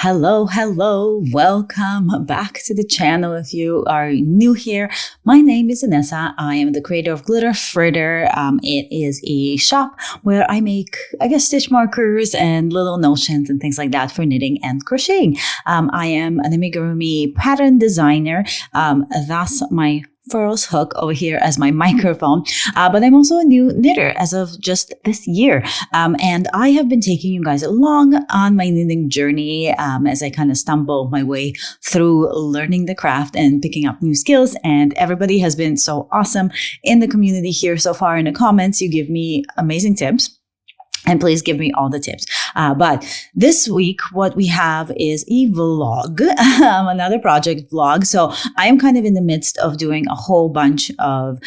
Hello, welcome back to the channel. If you are new here, my name is Anessa. I am the creator of Glitter Fritter. It is a shop where I make, stitch markers and little notions and things like that for knitting and crocheting. I am an amigurumi pattern designer. That's my Furl's hook over here as my microphone, but I'm also a new knitter as of just this year, and I have been taking you guys along on my knitting journey as I kind of stumble my way through learning the craft and picking up new skills. And everybody has been so awesome in the community here so far. In the comments, you give me amazing tips. And please give me all the tips. But this week, what we have is a vlog, another project vlog. So I am kind of in the midst of doing a whole bunch of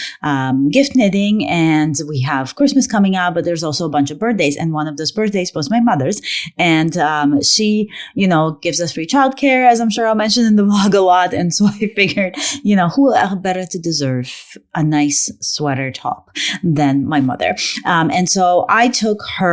gift knitting, and we have Christmas coming up, but there's also a bunch of birthdays. And one of those birthdays was my mother's. And she, gives us free childcare, as I'm sure I'll mention in the vlog a lot. And so I figured, who better to deserve a nice sweater top than my mother? And so I took her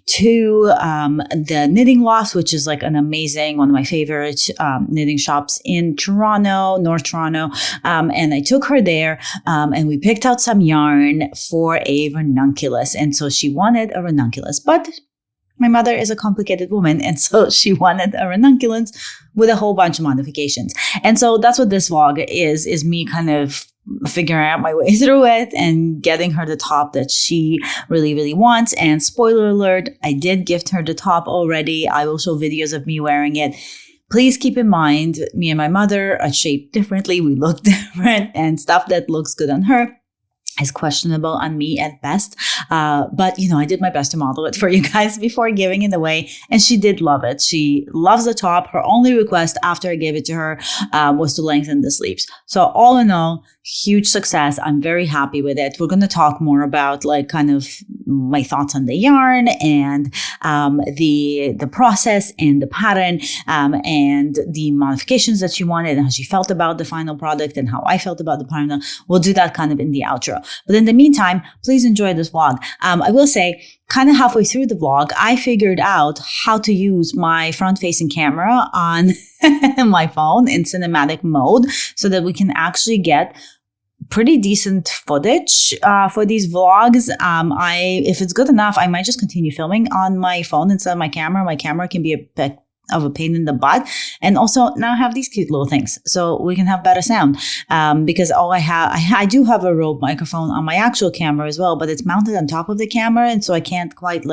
to the Knitting Loft, which is like an amazing, one of my favorite knitting shops in Toronto, North Toronto. And I took her there and we picked out some yarn for a ranunculus. And so she wanted a ranunculus, but my mother is a complicated woman, and so she wanted a ranunculus with a whole bunch of modifications. And so that's what this vlog is me kind of figuring out my way through it and getting her the top that she really, really wants. And spoiler alert, I did gift her the top already. I will show videos of me wearing it. Please keep in mind, me and my mother are shaped differently. We look different, and stuff that looks good on her is questionable on me at best. But, I did my best to model it for you guys before giving it away. And she did love it. She loves the top. Her only request after I gave it to her was to lengthen the sleeves. So all in all, huge success. I'm very happy with it. We're going to talk more about kind of my thoughts on the yarn and the process and the pattern and the modifications that she wanted and how she felt about the final product and how I felt about the final. We'll do that kind of in the outro. But in the meantime, please enjoy this vlog. I will say, kind of halfway through the vlog, I figured out how to use my front-facing camera on my phone in cinematic mode so that we can actually get pretty decent footage for these vlogs. If it's good enough, I might just continue filming on my phone instead of my camera. My camera can be a bit of a pain in the butt, and also now I have these cute little things so we can have better sound, because I do have a Rode microphone on my actual camera as well, but it's mounted on top of the camera, and so I can't quite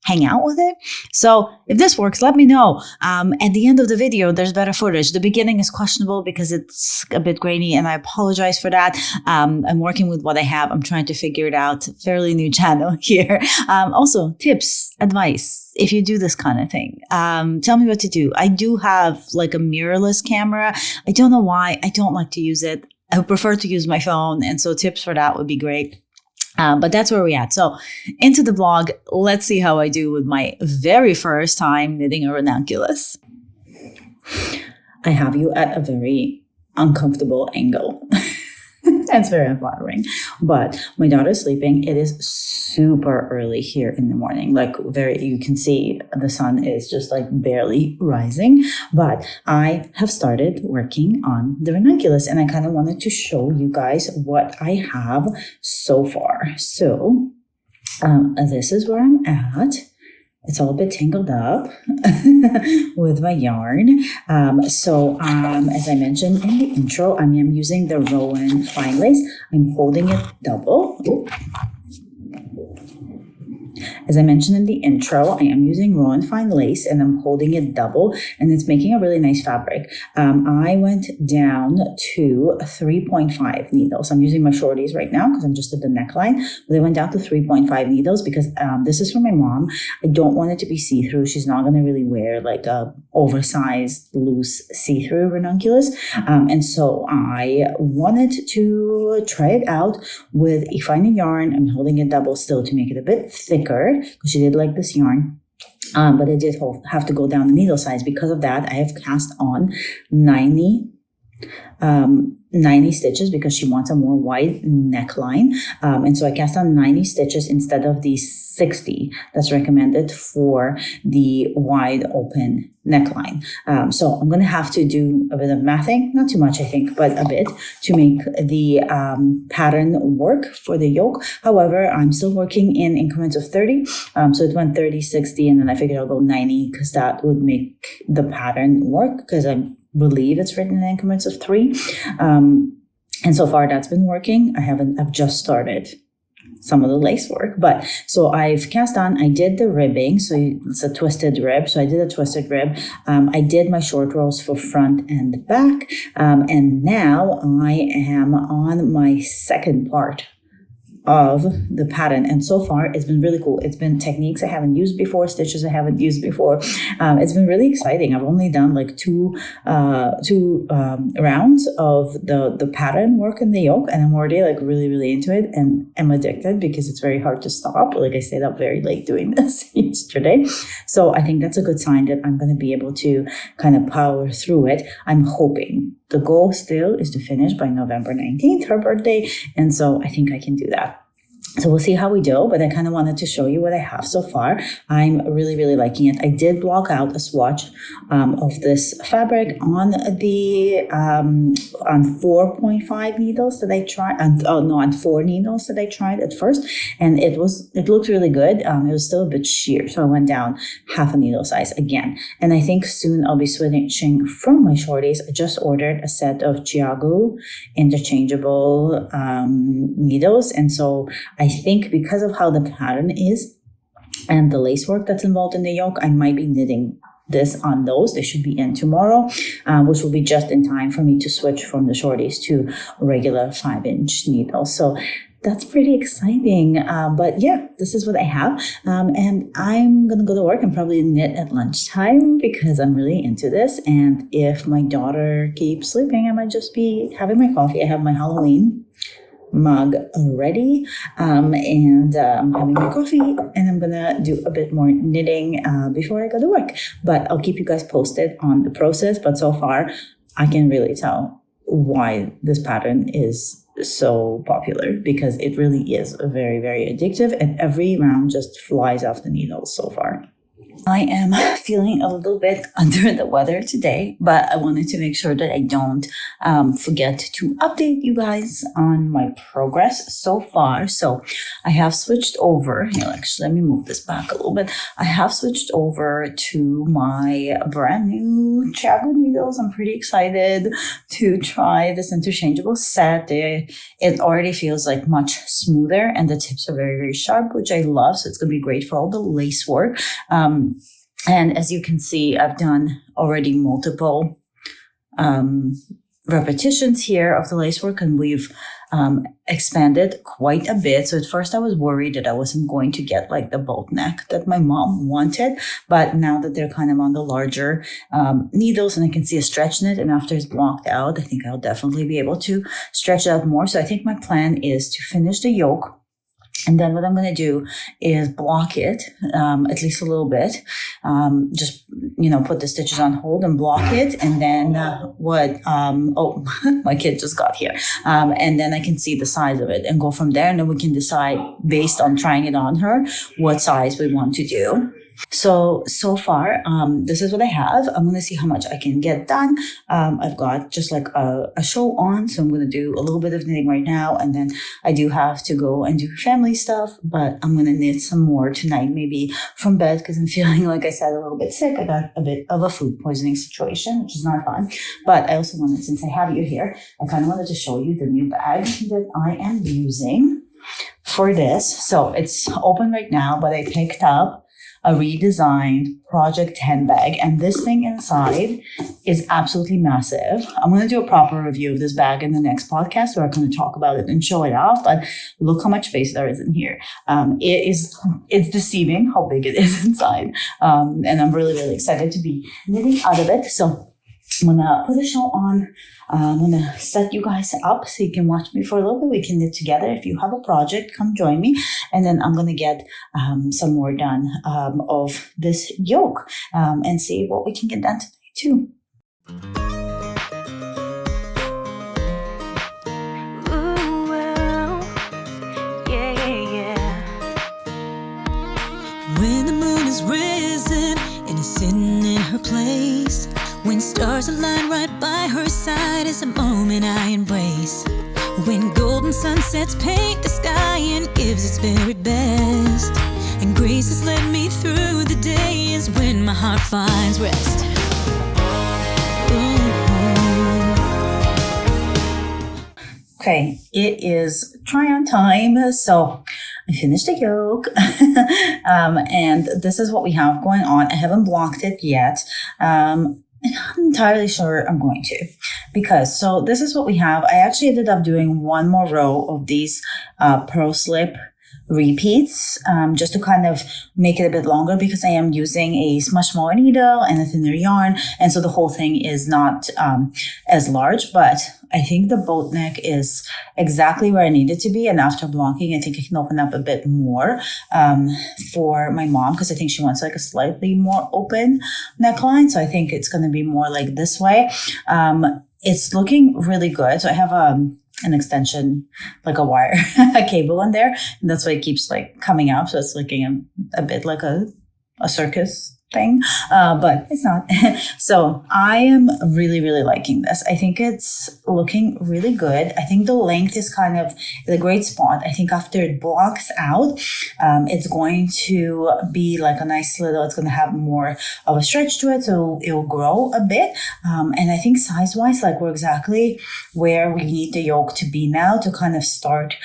hang out with it. So if this works, let me know. At the end of the video, there's better footage. The beginning is questionable because it's a bit grainy, and I apologize for that. I'm working with what I have. I'm trying to figure it out. Fairly new channel here. Also, tips, advice, if you do this kind of thing. Tell me what to do. I do have a mirrorless camera. I don't know why. I don't like to use it. I prefer to use my phone, and so tips for that would be great. But that's where we're at. So into the vlog, let's see how I do with my very first time knitting a ranunculus. I have you at a very uncomfortable angle. That's very unflattering. But my daughter's sleeping. It is super early here in the morning. You can see the sun is just barely rising. But I have started working on the ranunculus, and I kind of wanted to show you guys what I have so far. So this is where I'm at. It's all a bit tangled up with my yarn. As I mentioned in the intro, I am using the Rowan Fine Lace. I'm holding it double. As I mentioned in the intro, I am using Rowan Fine Lace, and I'm holding it double, and it's making a really nice fabric. I went down to 3.5 needles. I'm using my shorties right now because I'm just at the neckline, but I went down to 3.5 needles because this is for my mom. I don't want it to be see-through. She's not going to really wear a oversized, loose, see-through ranunculus. And so I wanted to try it out with a finer yarn. I'm holding it double still to make it a bit thicker because she did like this yarn. But I did have to go down the needle size. Because of that, I have cast on 90 90 stitches because she wants a more wide neckline. And so I cast on 90 stitches instead of the 60 that's recommended for the wide open neckline. So I'm going to have to do a bit of mathing, not too much, I think, but a bit to make the pattern work for the yoke. However, I'm still working in increments of 30. So it went 30, 60, and then I figured I'll go 90 because that would make the pattern work because I believe it's written in increments of 3. And so far that's been working. I've just started some of the lace work, but so I've cast on, I did the ribbing. So it's a twisted rib. So I did a twisted rib. I did my short rows for front and back. And now I am on my second part of the pattern, and so far it's been really cool. It's been techniques I haven't used before, stitches I haven't used before. It's been really exciting. I've only done like two rounds of the pattern work in the yoke, and I'm already like really into it, and I'm addicted because it's very hard to stop. Like I stayed up very late doing this yesterday, so I think that's a good sign that I'm going to be able to kind of power through it. I'm hoping. The goal still is to finish by November 19th, her birthday, and so I think I can do that. So we'll see how we do, but I kind of wanted to show you what I have so far. I'm really liking it. I did block out a swatch of this fabric on the on 4.5 needles that I tried, on 4 needles that I tried at first, and it looked really good. It was still a bit sheer, so I went down half a needle size again. And I think soon I'll be switching from my shorties. I just ordered a set of Chiago interchangeable needles, and so I think because of how the pattern is and the lace work that's involved in the yoke, I might be knitting this on those. They should be in tomorrow, which will be just in time for me to switch from the shorties to regular 5-inch needles. So that's pretty exciting. But yeah, this is what I have. And I'm going to go to work and probably knit at lunchtime because I'm really into this. And if my daughter keeps sleeping, I might just be having my coffee. I have my Halloween mug ready, and I'm having my coffee, and I'm gonna do a bit more knitting before I go to work. But I'll keep you guys posted on the process. But so far, I can really tell why this pattern is so popular, because it really is very addictive, and every round just flies off the needles so far. I am feeling a little bit under the weather today, but I wanted to make sure that I don't forget to update you guys on my progress so far. So I have switched over. Here, actually, let me move this back a little bit. I have switched over to my brand new Chiago needles. I'm pretty excited to try this interchangeable set. It already feels like much smoother, and the tips are very sharp, which I love. So it's going to be great for all the lace work. And as you can see, I've done already multiple repetitions here of the lace work, and we've expanded quite a bit. So at first I was worried that I wasn't going to get like the boat neck that my mom wanted, but now that they're kind of on the larger needles and I can see a stretch in it, and after it's blocked out, I think I'll definitely be able to stretch it out more. So I think my plan is to finish the yoke. And then what I'm going to do is block it, at least a little bit, just, put the stitches on hold and block it. And then my kid just got here. And then I can see the size of it and go from there. And then we can decide based on trying it on her, what size we want to do. So far, this is what I have. I'm going to see how much I can get done. I've got just like a show on, so I'm going to do a little bit of knitting right now, and then I do have to go and do family stuff, but I'm going to knit some more tonight, maybe from bed, because I'm feeling, like I said, a little bit sick. I got a bit of a food poisoning situation, which is not fun, but I also wanted, since I have you here, I kind of wanted to show you the new bag that I am using for this. So it's open right now, but I picked up a redesigned Project 10 bag, and this thing inside is absolutely massive. I'm going to do a proper review of this bag in the next podcast where I'm going to talk about it and show it off, but look how much space there is in here. It's deceiving how big it is inside, and I'm really excited to be knitting out of it. So I'm going to put a show on. I'm going to set you guys up so you can watch me for a little bit. We can knit together. If you have a project, come join me. And then I'm going to get some more done of this yoke and see what we can get done today too. is a moment I embrace, when golden sunsets paint the sky and gives its very best, and grace has led me through the days when my heart finds rest. Okay, it is try-on time, so I finished the yoke, and this is what we have going on. I haven't blocked it yet. I'm not entirely sure I'm going to, because so this is what we have. I actually ended up doing one more row of these pearl slip repeats, just to kind of make it a bit longer, because I am using a much smaller needle and a thinner yarn, and so the whole thing is not as large, but I think the boat neck is exactly where I need it to be, and after blocking, I think I can open up a bit more for my mom, because I think she wants like a slightly more open neckline, so I think it's going to be more like this way. It's looking really good, so I have an extension, like a wire, a cable in there, and that's why it keeps like coming out, so it's looking a bit like a circus thing, but it's not. So I am really, really liking this. I think it's looking really good. I think the length is kind of the great spot. I think after it blocks out, it's going to be like a nice little, it's going to have more of a stretch to it, so it'll grow a bit. And I think size-wise, like we're exactly where we need the yoke to be now to kind of start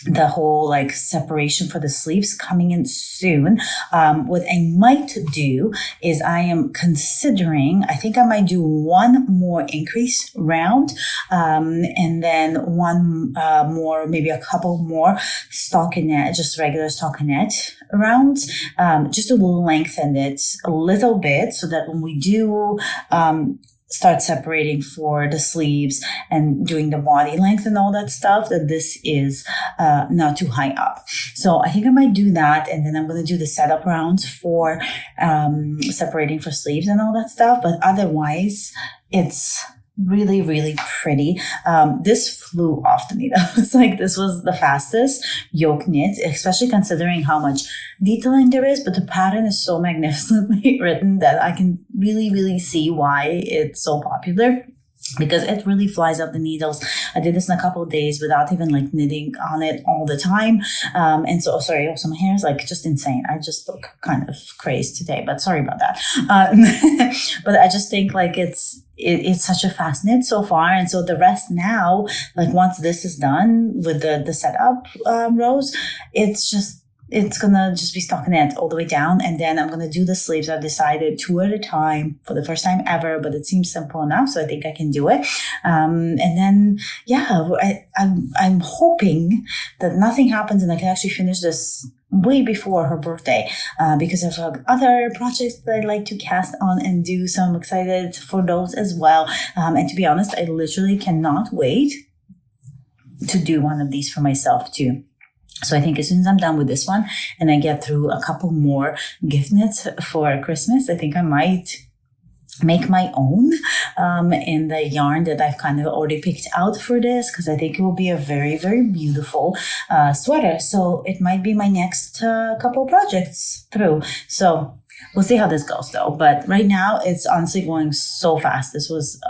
the whole like separation for the sleeves coming in soon. What I might do is I am considering, I think I might do one more increase round, and then one more, maybe a couple more stockinette, just regular stockinette rounds, just to lengthen it a little bit, so that when we do start separating for the sleeves and doing the body length and all that stuff, that this is not too high up. So I think I might do that, and then I'm going to do the setup rounds for separating for sleeves and all that stuff. But otherwise, it's really, really pretty. This flew off the needle. It's like this was the fastest yoke knit, especially considering how much detailing there is, but the pattern is so magnificently written that I can really, really see why it's so popular, because it really flies up the needles. I did this in a couple of days without even like knitting on it all the time. And so, sorry, also my hair is like just insane. I just look kind of crazy today, but sorry about that. But I just think like it's such a fast knit so far. And so the rest now, like once this is done with the setup rows, it's gonna just be stockinette all the way down, and then I'm gonna do the sleeves. I've decided 2 at a time for the first time ever, but it seems simple enough, so I think I can do it. And then I'm hoping that nothing happens and I can actually finish this way before her birthday, because I've got other projects that I'd like to cast on and do, so I'm excited for those as well. And to be honest, I literally cannot wait to do one of these for myself too. So I think as soon as I'm done with this one and I get through a couple more gift knits for Christmas, I think I might make my own in the yarn that I've kind of already picked out for this, because I think it will be a very, very beautiful sweater. So it might be my next couple projects through. So we'll see how this goes though. But right now it's honestly going so fast. This was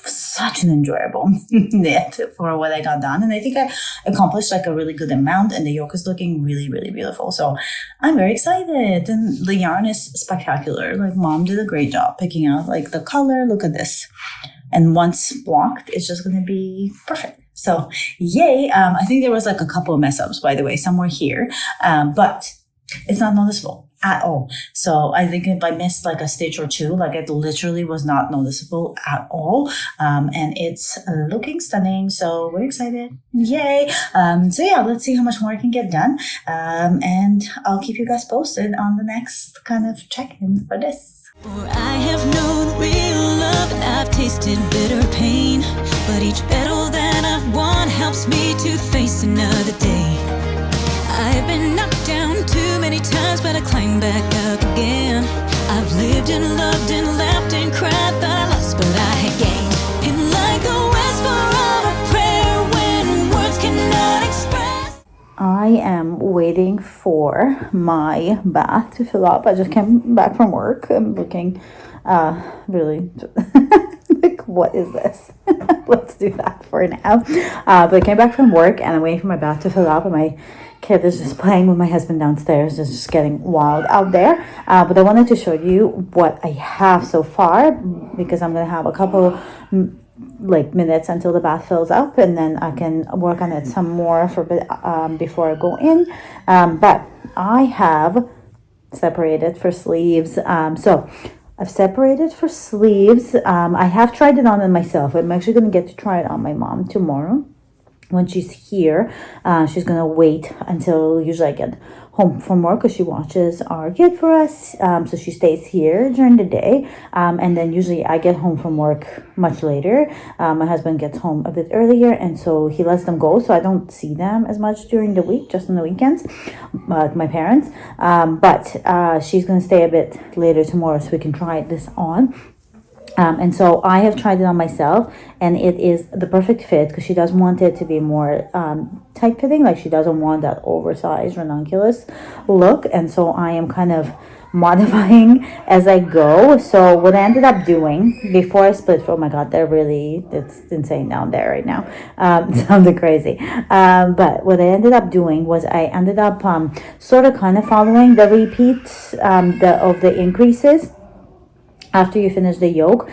such an enjoyable knit for what I got done, and I think I accomplished like a really good amount, and the yoke is looking really, really beautiful, so I'm very excited. And the yarn is spectacular. Like mom did a great job picking out like the color. Look at this, and once blocked it's just going to be perfect. So yay. I think there was like a couple of mess ups, by the way, somewhere here, but it's not noticeable at all. So I think if I missed like a stitch or two, like it literally was not noticeable at all. And it's looking stunning. So we're excited. Yay. So yeah, let's see how much more I can get done. And I'll keep you guys posted on the next kind of check-in for this. For I have known real love and I've tasted bitter pain, but each battle that I've won helps me to face another day. I've been knocked down too many times, but I climb back up again. I've lived and loved and laughed and cried, but I lost, but I had gained. And like a whisper of a prayer when words cannot express. I am waiting for my bath to fill up. I just came back from work. I'm looking really like like, what is this? Let's do that for now. But I came back from work and I'm waiting for my bath to fill up, and my kid is just playing with my husband downstairs. It's just getting wild out there. But I wanted to show you what I have so far, because I'm going to have a couple minutes until the bath fills up, and then I can work on it some more for a bit before I go in. But I have separated for sleeves. So I've separated for sleeves. I have tried it on myself. I'm actually going to get to try it on my mom tomorrow. When she's here, she's going to wait until usually I get home from work, because she watches our kid for us. So she stays here during the day. And then usually I get home from work much later. My husband gets home a bit earlier, and so he lets them go. So I don't see them as much during the week, just on the weekends, my parents. But she's going to stay a bit later tomorrow so we can try this on. And so I have tried it on myself, and it is the perfect fit, because she does want it to be more tight fitting. Like, she doesn't want that oversized ranunculus look. And so I am kind of modifying as I go. So what I ended up doing before I split, oh my God, it's insane down there right now. It sounded crazy. But what I ended up doing was I ended up sort of kind of following the repeat of the increases after you finish the yoke.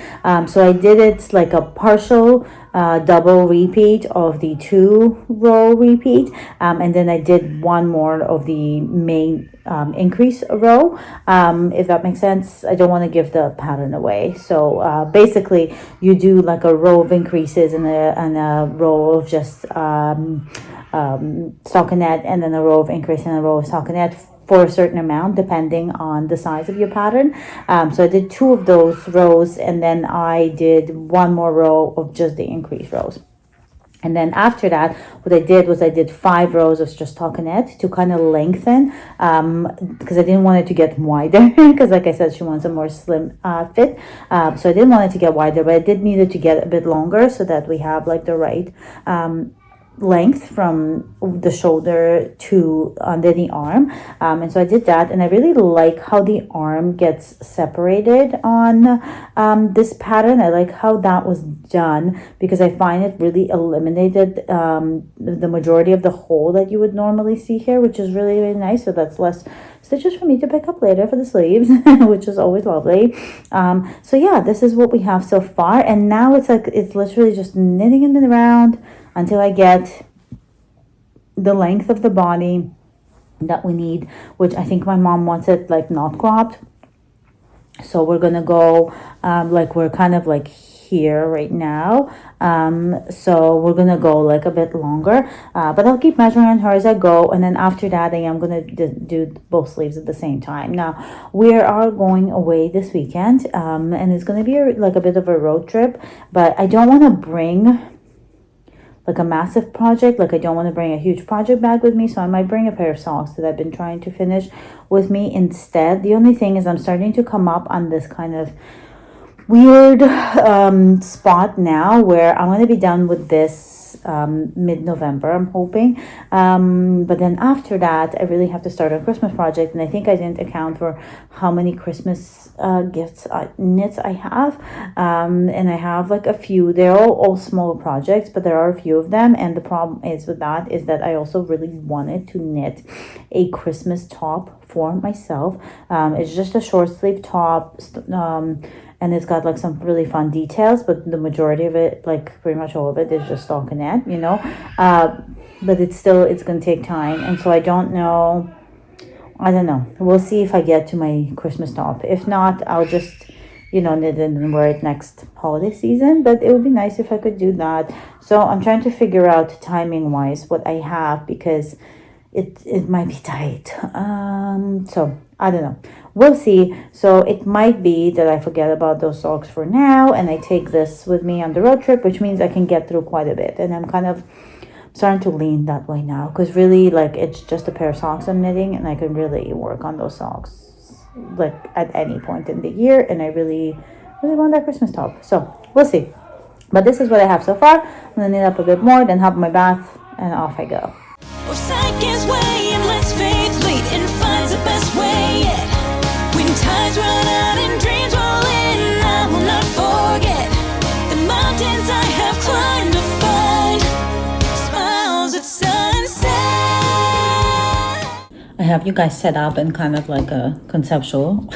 So I did it like a partial double repeat of the 2-row repeat, and then I did one more of the main increase row, if that makes sense. I don't want to give the pattern away. So basically you do like a row of increases and a row of just stockinette, and then a row of increase and a row of stockinette for a certain amount depending on the size of your pattern. So I did 2 of those rows, and then I did 1 more row of just the increase rows. And then after that, what I did was I did 5 rows of just stockinette to kind of lengthen, because I didn't want it to get wider, because like I said, she wants a more slim fit. So I didn't want it to get wider, but I did need it to get a bit longer, so that we have like the right length from the shoulder to under the arm. And so I did that, and I really like how the arm gets separated on this pattern. I like how that was done, because I find it really eliminated the majority of the hole that you would normally see here, which is really, really nice. So that's less stitches for me to pick up later for the sleeves, which is always lovely. So yeah, this is what we have so far, and now it's literally just knitting it around until I get the length of the body that we need, which I think my mom wants it like not cropped. So we're gonna go we're kind of like here right now. So we're gonna go like a bit longer, but I'll keep measuring on her as I go, and then after that I am gonna do both sleeves at the same time. Now we are going away this weekend, and it's gonna be like a bit of a road trip, but I don't want to bring like a massive project. Like, I don't want to bring a huge project bag with me, so I might bring a pair of socks that I've been trying to finish with me instead. The only thing is I'm starting to come up on this kind of weird spot now where I'm going to be done with this mid-November, I'm hoping, but then after that I really have to start a Christmas project, and I think I didn't account for how many Christmas knits I have, and I have like a few. They're all small projects, but there are a few of them, and the problem is with that is that I also really wanted to knit a Christmas top for myself. It's just a short sleeve top, and it's got like some really fun details, but the majority of it, like pretty much all of it, is just stockinette, you know. But it's going to take time, and so I don't know. We'll see if I get to my Christmas top. If not, I'll just, knit it and wear it next holiday season. But it would be nice if I could do that. So I'm trying to figure out timing wise what I have, because it might be tight. So I don't know. We'll see. So it might be that I forget about those socks for now, and I take this with me on the road trip, which means I can get through quite a bit. And I'm kind of starting to lean that way now, because really, like, it's just a pair of socks I'm knitting, and I can really work on those socks like at any point in the year. And I really, really want that Christmas top. So we'll see. But this is what I have so far. I'm gonna knit up a bit more, then have my bath, and off I go. Or seconds way and let's faith lead and finds the best way yet. When times run out and dreams roll in, I will not forget that have you guys set up in kind of like a conceptual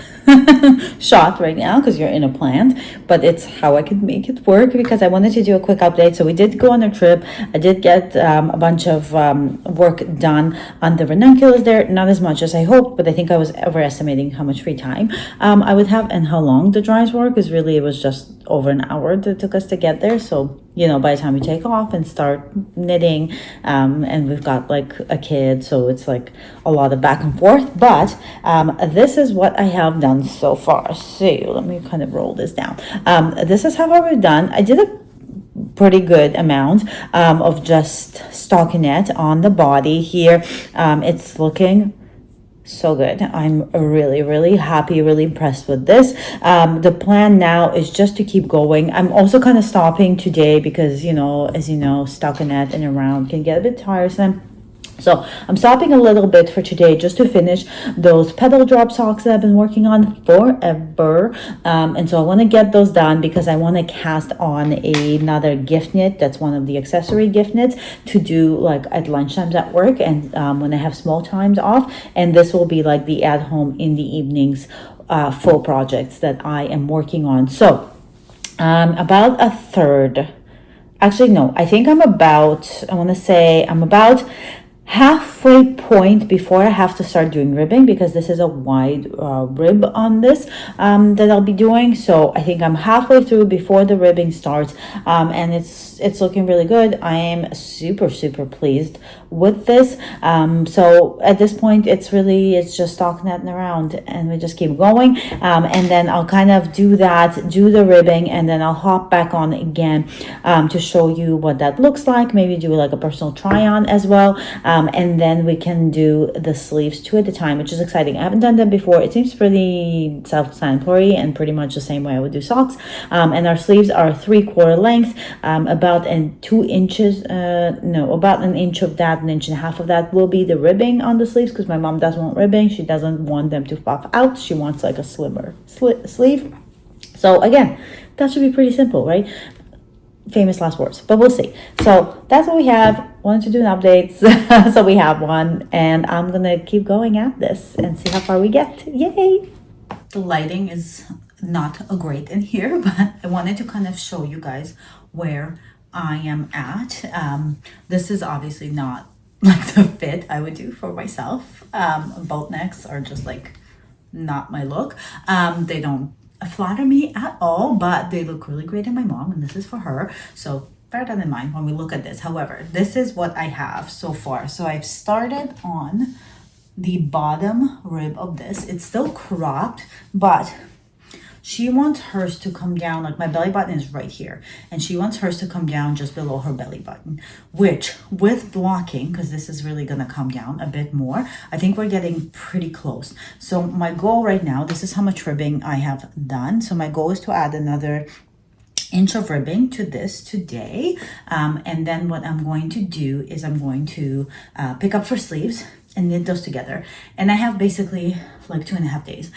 shot right now because you're in a plant, but it's how I could make it work because I wanted to do a quick update. So we did go on a trip. I did get a bunch of work done on the ranunculus there, not as much as I hoped, but I think I was overestimating how much free time I would have and how long the dries were, because really it was just over an hour that it took us to get there. So by the time we take off and start knitting, and we've got like a kid, so it's like a lot of back and forth. But this is what I have done so far. So let me kind of roll this down. This is how I've done. I did a pretty good amount of just stockinette on the body here. It's looking so good. I'm really, really happy, really impressed with this. The plan now is just to keep going. I'm also kind of stopping today because, as you know, stockinette and around can get a bit tiresome. So I'm stopping a little bit for today just to finish those pedal drop socks that I've been working on forever. And so I want to get those done because I want to cast on another gift knit. That's one of the accessory gift knits to do like at lunchtimes at work and when I have small times off. And this will be like the at home in the evenings full projects that I am working on. So about a third. Actually, no, I think I'm about halfway point before I have to start doing ribbing, because this is a wide rib on this that I'll be doing. So I think I'm halfway through before the ribbing starts, and it's looking really good. I am super pleased with this. So at this point it's just stockinetting around and we just keep going, and then I'll kind of do the ribbing, and then I'll hop back on again to show you what that looks like, maybe do like a personal try on as well. And then we can do the sleeves 2 at a time, which is exciting. I haven't done them before. It seems pretty self-explanatory and pretty much the same way I would do socks. And our sleeves are 3/4 length, about 2 inches, about an inch of that, an inch and a half of that will be the ribbing on the sleeves, because my mom doesn't want ribbing. She doesn't want them to puff out. She wants like a slimmer sleeve. So again, that should be pretty simple, right? Famous last words, but we'll see. So that's what we have. Wanted to do an update, so we have one, and I'm gonna keep going at this and see how far we get. Yay! The lighting is not great in here, but I wanted to kind of show you guys where I am at. This is obviously not like the fit I would do for myself. Boat necks are just like not my look. They don't flatter me at all, but they look really great on my mom, and this is for her. So bear that in mind when we look at this. However, this is what I have so far. So I've started on the bottom rib of this. It's still cropped, but she wants hers to come down, like my belly button is right here, and she wants hers to come down just below her belly button, which with blocking, because this is really gonna come down a bit more, I think we're getting pretty close. So my goal right now, this is how much ribbing I have done. So my goal is to add another inch of ribbing to this today, and then what I'm going to do is I'm going to pick up for sleeves and knit those together. And I have basically like 2.5 days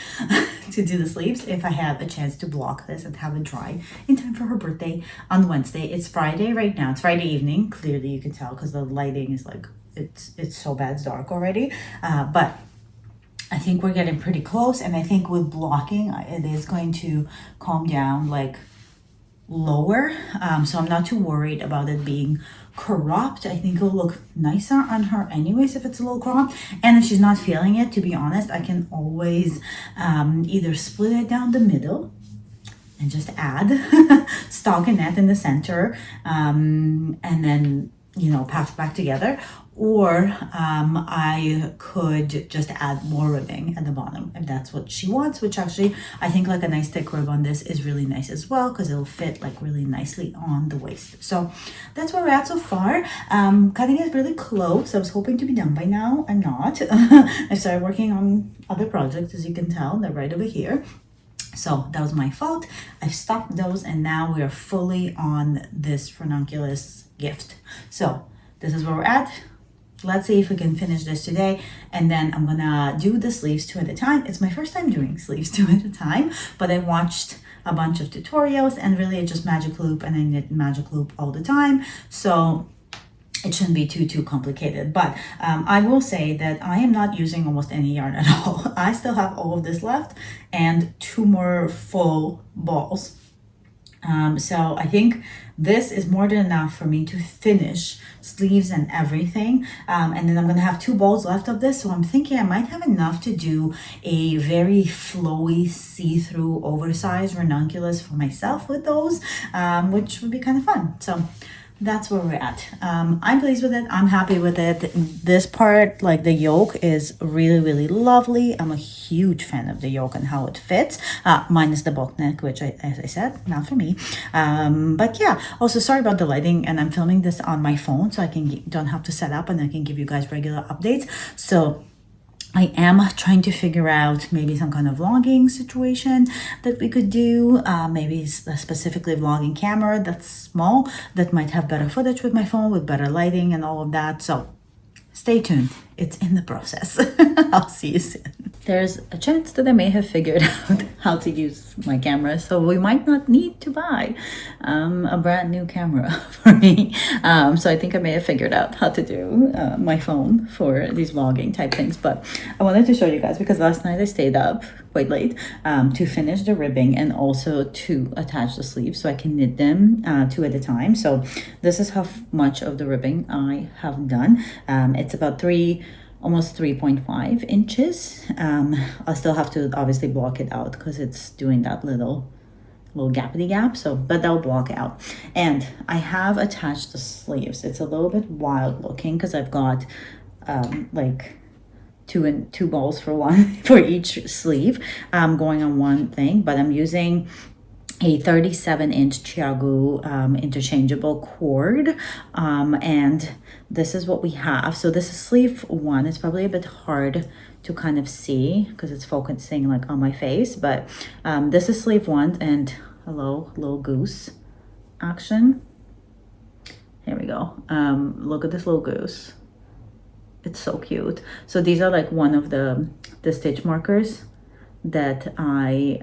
to do the sleeves if I have a chance to block this and have it dry in time for her birthday on Wednesday. It's Friday right now. It's Friday evening. Clearly you can tell because the lighting is like, it's so bad, it's dark already. But I think we're getting pretty close, and I think with blocking, it is going to calm down like lower. So I'm not too worried about it being cropped. I think it'll look nicer on her anyways if it's a little cropped. And if she's not feeling it, to be honest, I can always either split it down the middle and just add stockinette in the center, and then patch back together, or I could just add more ribbing at the bottom if that's what she wants, which actually I think like a nice thick rib on this is really nice as well, because it'll fit like really nicely on the waist. So that's where we're at so far. Cutting is really close. I was hoping to be done by now. I'm not. I started working on other projects, as you can tell. They're right over here. So that was my fault. I've stopped those, and now we are fully on this Ranunculus gift. So this is where we're at. Let's see if we can finish this today, and then I'm gonna do the sleeves 2 at a time. It's my first time doing sleeves 2 at a time, but I watched a bunch of tutorials, and really it's just magic loop, and I knit magic loop all the time. So it shouldn't be too complicated. But I will say that I am not using almost any yarn at all. I still have all of this left and 2 more full balls. So I think this is more than enough for me to finish sleeves and everything. And then I'm gonna have 2 balls left of this. So I'm thinking I might have enough to do a very flowy, see-through, oversized ranunculus for myself with those, which would be kind of fun. So that's where we're at. I'm pleased with it. I'm happy with it. This part, like the yoke, is really lovely. I'm a huge fan of the yoke and how it fits, minus the boat neck, which as I said, not for me. But yeah, also sorry about the lighting, and I'm filming this on my phone so I don't have to set up, and I can give you guys regular updates. So I am trying to figure out maybe some kind of vlogging situation that we could do, maybe specifically vlogging camera that's small, that might have better footage with my phone, with better lighting and all of that. So stay tuned. It's in the process. I'll see you soon. There's a chance that I may have figured out how to use my camera, so we might not need to buy a brand new camera for me. So I think I may have figured out how to do my phone for these vlogging type things. But I wanted to show you guys because last night I stayed up quite late to finish the ribbing and also to attach the sleeves so I can knit them 2 at a time. So this is how much of the ribbing I have done. It's about almost 3.5 inches. I'll still have to obviously block it out because it's doing that little gappity gap, so but that'll block out. And I have attached the sleeves. It's a little bit wild looking because I've got like two balls for one for each sleeve going on one thing, but I'm using a 37-inch Chiagu interchangeable cord, and this is what we have. So this is sleeve 1. It's probably a bit hard to kind of see because it's focusing like on my face, but this is sleeve 1, and hello, little goose action. Here we go. Look at this little goose. It's so cute. So these are like one of the stitch markers that I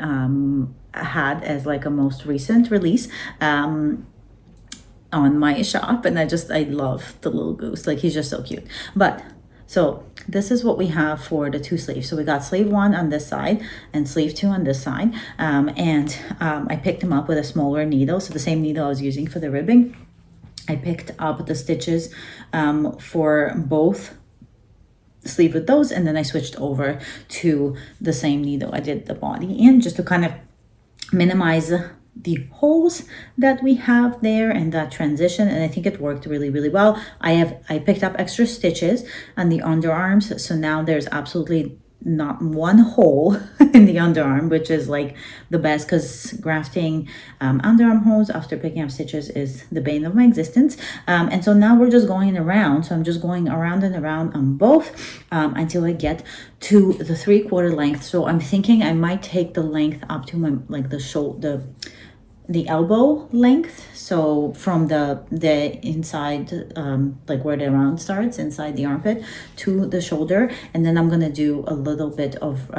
had as like a most recent release on my shop, and I love the little goose. Like, he's just so cute. But so this is what we have for the 2 sleeves. So we got sleeve 1 on this side and sleeve 2 on this side, and I picked them up with a smaller needle, so the same needle I was using for the ribbing. I picked up the stitches for both sleeve with those, and then I switched over to the same needle I did the body in, just to kind of minimize the holes that we have there and that transition. And I think it worked really well. I picked up extra stitches on the underarms, so now there's absolutely not one hole in the underarm, which is like the best, because grafting underarm holes after picking up stitches is the bane of my existence. And so now we're just going around. So I'm just going around and around on both until I get to the 3/4 length. So I'm thinking I might take the length up to my like the shoulder, the elbow length, so from the inside like where the round starts inside the armpit to the shoulder, and then I'm gonna do a little bit of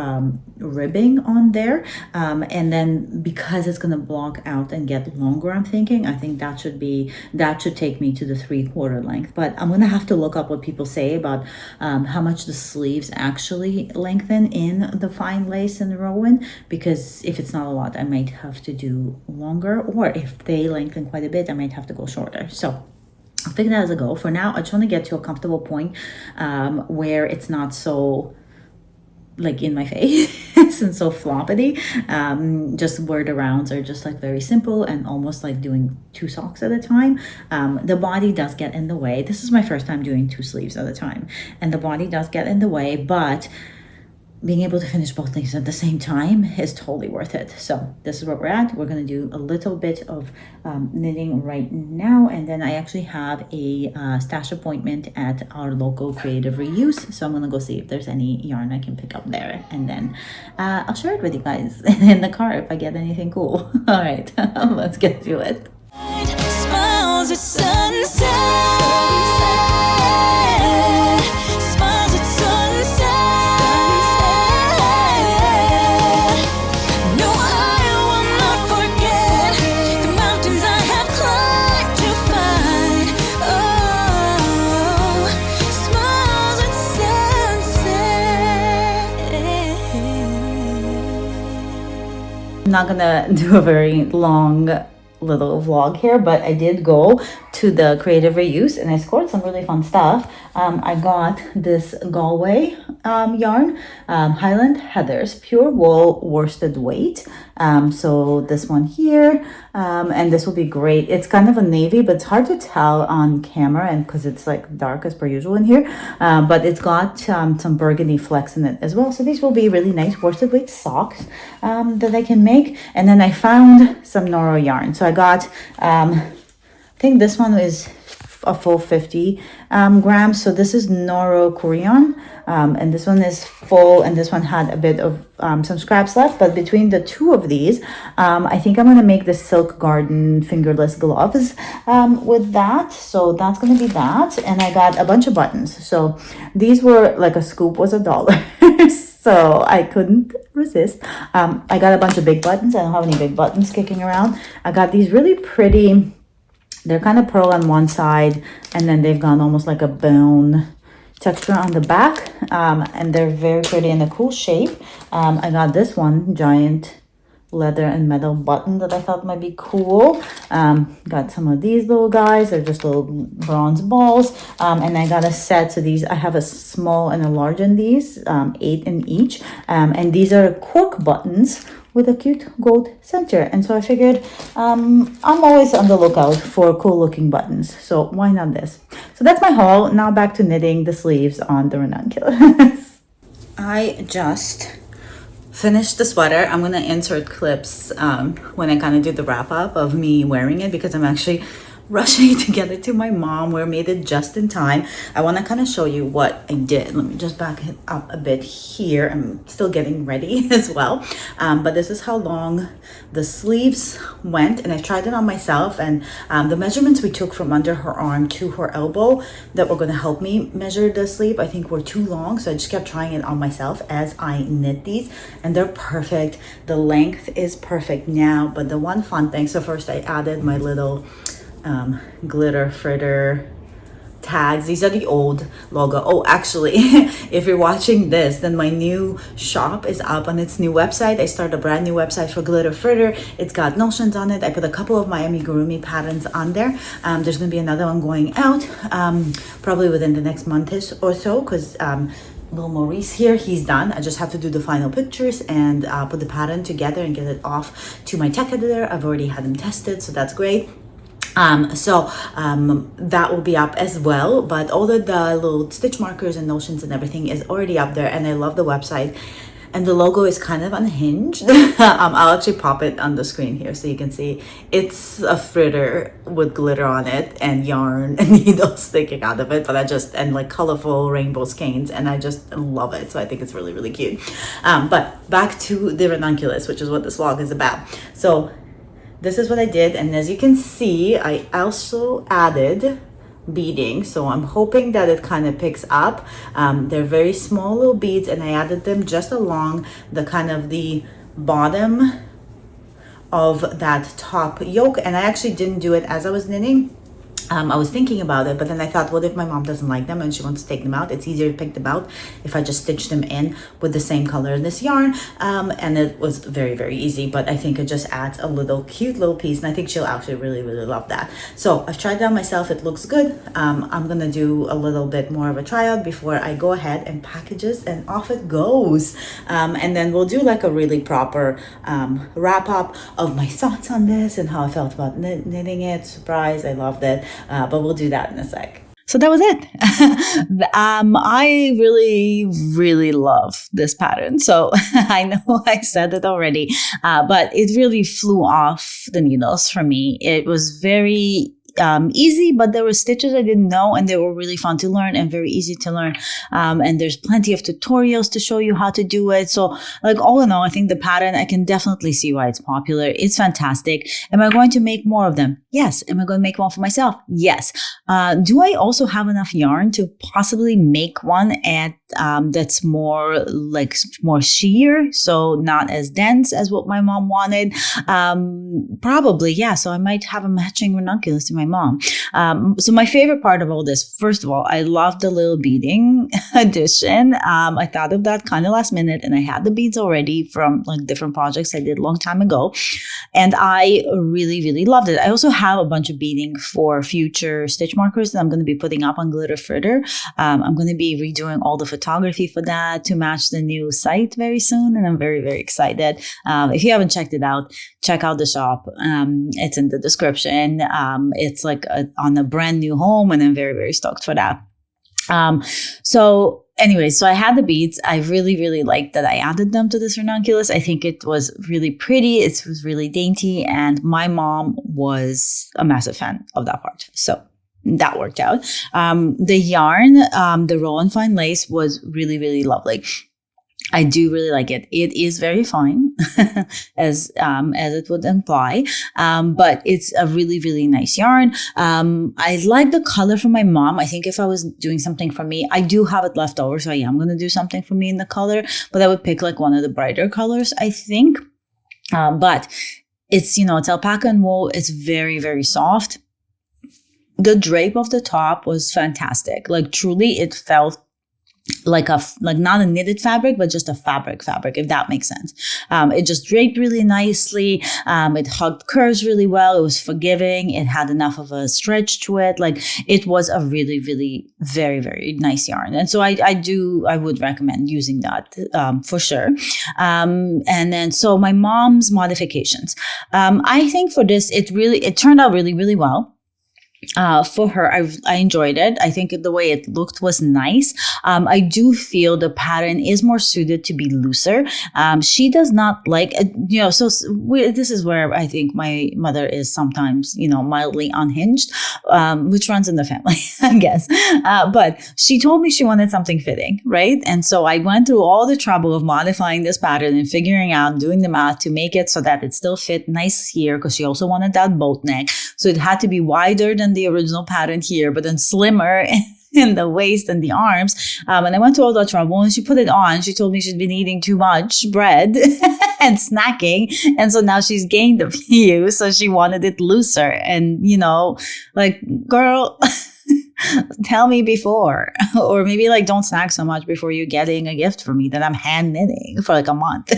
ribbing on there, and then because it's gonna block out and get longer, I think that should take me to the 3/4 length. But I'm gonna have to look up what people say about how much the sleeves actually lengthen in the fine lace and rowan, because if it's not a lot, I might have to do longer, or if they lengthen quite a bit, I might have to go shorter. So I'll figure that as I go. For now, I just want to get to a comfortable point where it's not so like in my face and so floppity, just where the rounds are just like very simple and almost like doing 2 socks at a time. The body does get in the way. This is my first time doing 2 sleeves at a time, and the body does get in the way, but being able to finish both things at the same time is totally worth it. So this is where we're at. We're going to do a little bit of knitting right now, and then I actually have a stash appointment at our local creative reuse, so I'm going to go see if there's any yarn I can pick up there, and then I'll share it with you guys in the car if I get anything cool. All right, let's get to it. Smiles at sunset. Smiles at sunset. No, I will not forget the mountains I have climbed to find. Oh, I'm not gonna do a very long little vlog here, but I did go to the Creative Reuse and I scored some really fun stuff. I got this Galway yarn, Highland Heathers pure wool worsted weight. So this one here, and this will be great. It's kind of a navy, but it's hard to tell on camera and because it's like dark as per usual in here, but it's got some burgundy flecks in it as well. So these will be really nice worsted weight socks that I can make. And then I found some Noro yarn. So I got, I think this one is a full 50 grams. So this is Noro Korean, and this one is full, and this one had a bit of some scraps left. But between the two of these, I think I'm going to make the Silk Garden fingerless gloves with that. So that's going to be that. And I got a bunch of buttons. So these were like a scoop was $1. So I couldn't resist. I got a bunch of big buttons. I don't have any big buttons kicking around. I got these really pretty, they're kind of pearl on one side, and then they've gone almost like a bone texture on the back. And they're very pretty in a cool shape. I got this one giant leather and metal button that I thought might be cool. Got some of these little guys. They're just little bronze balls. And I got a set. So these, I have a small and a large in these, 8 in each. And these are cork buttons with a cute gold center. And so I figured I'm always on the lookout for cool looking buttons. So why not this? So that's my haul. Now back to knitting the sleeves on the Ranunculus. I just finished the sweater. I'm gonna insert clips when I kind of do the wrap up of me wearing it because I'm actually rushing to get it to my mom. We made it just in time. I want to kind of show you what I did. Let me just back it up a bit here. I'm still getting ready as well. But this is how long the sleeves went, and I tried it on myself, and the measurements we took from under her arm to her elbow that were going to help me measure the sleeve, I think were too long. So I just kept trying it on myself as I knit these, and they're perfect. The length is perfect now, but the one fun thing, so first I added my little Glitter Fritter tags. These are the old logo. Oh, actually, if you're watching this, then my new shop is up on its new website. I started a brand new website for Glitter Fritter. It's got notions on it. I put a couple of my amigurumi patterns on there. There's going to be another one going out probably within the next month or so, because little Maurice here, he's done. I just have to do the final pictures and put the pattern together and get it off to my tech editor. I've already had them tested, so that's great. That will be up as well, but all the little stitch markers and notions and everything is already up there, and I love the website. And the logo is kind of unhinged. I'll actually pop it on the screen here so you can see. It's a fritter with glitter on it and yarn and needles sticking out of it, and like colorful rainbow skeins, and I just love it. So I think it's really, really cute. But back to the Ranunculus, which is what this vlog is about. So this is what I did, and as you can see, I also added beading, so I'm hoping that it kind of picks up. They're very small little beads, and I added them just along the kind of the bottom of that top yoke, and I actually didn't do it as I was knitting. I was thinking about it, but then I thought, what if my mom doesn't like them and she wants to take them out? It's easier to pick them out if I just stitch them in with the same color in this yarn. And it was very, very easy, but I think it just adds a little cute little piece, and I think she'll actually really, really love that. So I've tried it on myself. It looks good. I'm gonna do a little bit more of a tryout before I go ahead and package it, and off it goes. And then we'll do like a really proper wrap up of my thoughts on this and how I felt about knitting it. Surprise, I loved it. But we'll do that in a sec. So that was it. I really, really love this pattern. So I know I said it already, but it really flew off the needles for me. It was very easy, but there were stitches I didn't know, and they were really fun to learn and very easy to learn. And there's plenty of tutorials to show you how to do it. So like all in all, I think the pattern, I can definitely see why it's popular. It's fantastic. Am I going to make more of them? Yes. Am I going to make one for myself? Yes. Do I also have enough yarn to possibly make one at that's more like more sheer, so not as dense as what my mom wanted. Probably, yeah. So I might have a matching ranunculus to my mom. So my favorite part of all this, first of all, I love the little beading addition. I thought of that kind of last minute, and I had the beads already from like different projects I did a long time ago, and I really, really loved it. I also have a bunch of beading for future stitch markers that I'm going to be putting up on Glitter Fritter. I'm going to be redoing all the photography for that to match the new site very soon, and I'm very, very excited. If you haven't checked it out, check out the shop. It's in the description. It's like on a brand new home, and I'm very, very stoked for that. So anyway, so I had the beads. I really, really liked that I added them to this ranunculus. I think it was really pretty. It was really dainty, and my mom was a massive fan of that part. So that worked out. The yarn, the roll and fine lace was really, really lovely. I do really like it. It is very fine, as it would imply, but it's a really, really nice yarn. I like the color from my mom. I think if I was doing something for me, I do have it left over, so I am going to do something for me in the color, but I would pick like one of the brighter colors, I think. But it's, it's alpaca and wool. It's very, very soft. The drape of the top was fantastic. Like truly, it felt like not a knitted fabric, but just a fabric, if that makes sense. It just draped really nicely. It hugged curves really well. It was forgiving. It had enough of a stretch to it. Like it was a really, really very, very nice yarn. And so I would recommend using that for sure. And then so my mom's modifications. I think for this, it turned out really, really well. For her, I enjoyed it. I think the way it looked was nice. I do feel the pattern is more suited to be looser. She does not like, this is where I think my mother is sometimes, mildly unhinged, which runs in the family, I guess. But she told me she wanted something fitting, right? And so I went through all the trouble of modifying this pattern and figuring out, doing the math to make it so that it still fit nice here, because she also wanted that boat neck. So it had to be wider than the original pattern here, but then slimmer in the waist and the arms. And I went to all that trouble, and she put it on. She told me she'd been eating too much bread and snacking. And so now she's gained a few. So she wanted it looser. And, like, girl, tell me before. Or maybe like don't snack so much before you're getting a gift from me that I'm hand knitting for like a month.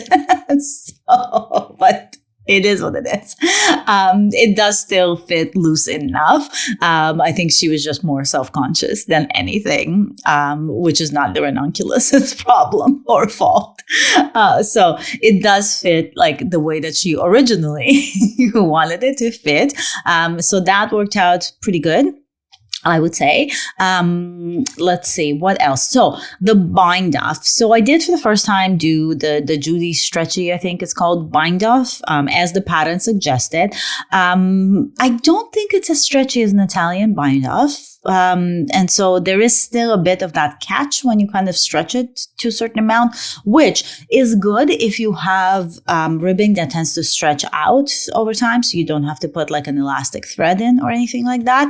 But it is what it is. It does still fit loose enough. I think she was just more self-conscious than anything, which is not the ranunculus's problem or fault. So it does fit like the way that she originally wanted it to fit. So that worked out pretty good, I would say. Let's see what else. So the bind off. So I did for the first time do the Judy Stretchy, I think it's called, bind off, as the pattern suggested. I don't think it's as stretchy as an Italian bind off. And so there is still a bit of that catch when you kind of stretch it to a certain amount, which is good if you have ribbing that tends to stretch out over time, so you don't have to put like an elastic thread in or anything like that.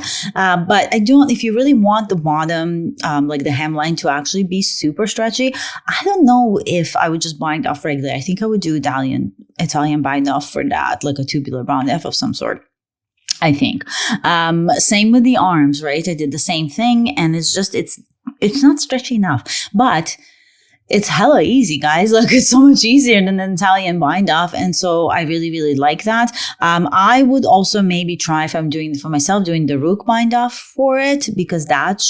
But if you really want the bottom, like the hemline, to actually be super stretchy, I don't know if I would just bind off regular. I think I would do Italian bind off for that, like a tubular round F of some sort, I think. Same with the arms, right? I did the same thing, and it's not stretchy enough, but it's hella easy, guys. Like, it's so much easier than an Italian bind off. And so I really, really like that. I would also maybe try, if I'm doing it for myself, doing the Rook bind off for it, because that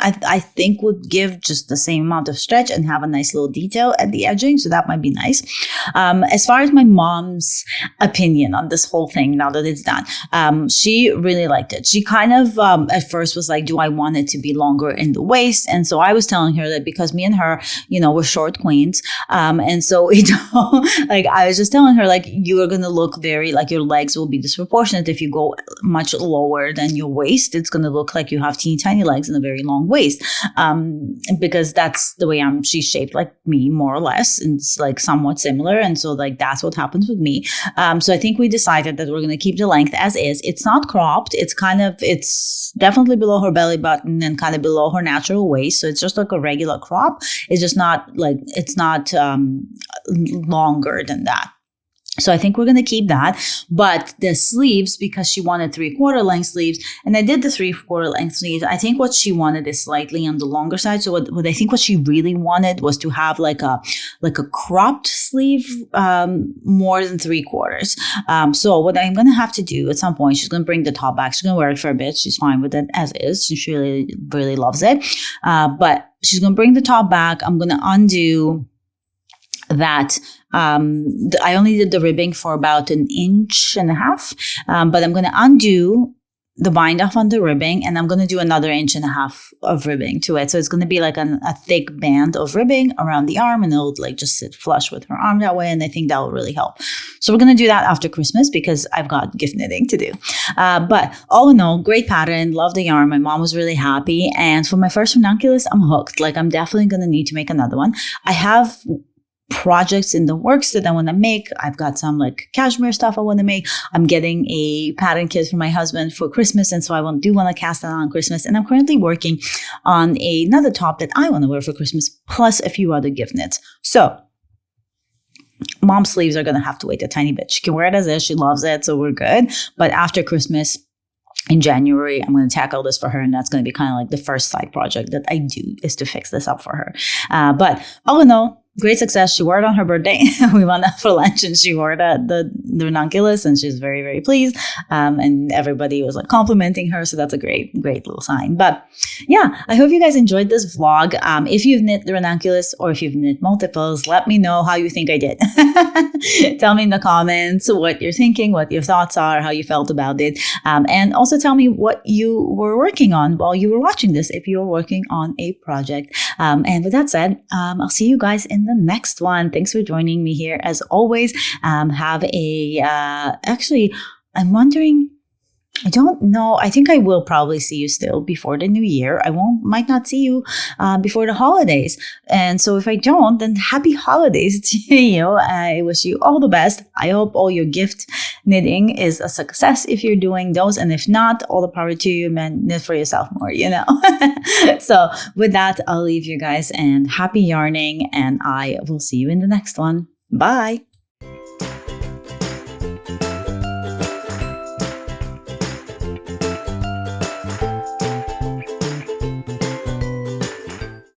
I think would give just the same amount of stretch and have a nice little detail at the edging. So that might be nice. As far as my mom's opinion on this whole thing, now that it's done, she really liked it. She kind of, at first was like, do I want it to be longer in the waist? And so I was telling her that because me and her we're short queens. And so, like I was just telling her, like, you are going to look very, like your legs will be disproportionate if you go much lower than your waist. It's going to look like you have teeny tiny legs and a very long waist. Because that's the way she's shaped like me, more or less. And it's like somewhat similar. And so like, that's what happens with me. So I think we decided that we're going to keep the length as is. It's not cropped. It's definitely below her belly button and kind of below her natural waist. So it's just like a regular crop. It's just not like, it's not longer than that. So I think we're going to keep that. But the sleeves, because she wanted 3/4 length sleeves, and I did the 3/4 length sleeves, I think what she wanted is slightly on the longer side. So what I think what she really wanted was to have like a cropped sleeve more than 3/4. So what I'm going to have to do at some point, she's going to bring the top back. She's going to wear it for a bit. She's fine with it as is. She really, really loves it. But she's going to bring the top back. I'm going to undo that. I only did the ribbing for about 1.5 inches, but I'm going to undo the bind off on the ribbing, and I'm going to do another 1.5 inches of ribbing to it. So it's going to be like a thick band of ribbing around the arm, and it'll like just sit flush with her arm that way. And I think that will really help. So we're going to do that after Christmas because I've got gift knitting to do. But all in all, great pattern. Love the yarn. My mom was really happy. And for my first ranunculus, I'm hooked. Like I'm definitely going to need to make another one. I have projects in the works that I want to make. I've got some like cashmere stuff I want to make. I'm getting a pattern kit for my husband for Christmas, and so I do want to cast that on Christmas. And I'm currently working on another top that I want to wear for Christmas, plus a few other gift knits. So mom's sleeves are going to have to wait a tiny bit. She can wear it as is. She loves it, so we're good. But after Christmas, in January, I'm going to tackle this for her, and that's going to be kind of like the first side project that I do, is to fix this up for her. But all in all, great success. She wore it on her birthday. We went out for lunch and she wore the ranunculus, and she's very, very pleased. And everybody was like complimenting her. So that's a great, great little sign. But yeah, I hope you guys enjoyed this vlog. If you've knit the ranunculus or if you've knit multiples, let me know how you think I did. Tell me in the comments what you're thinking, what your thoughts are, how you felt about it. And also tell me what you were working on while you were watching this, if you were working on a project. And with that said, I'll see you guys in the next one. Thanks for joining me here as always. Actually, I'm wondering, I don't know. I think I will probably see you still before the new year. Might not see you before the holidays. And so if I don't, then happy holidays to you. I wish you all the best. I hope all your gift knitting is a success if you're doing those. And if not, all the power to you, man. Knit for yourself more, So with that, I'll leave you guys, and happy yarning, and I will see you in the next one. Bye.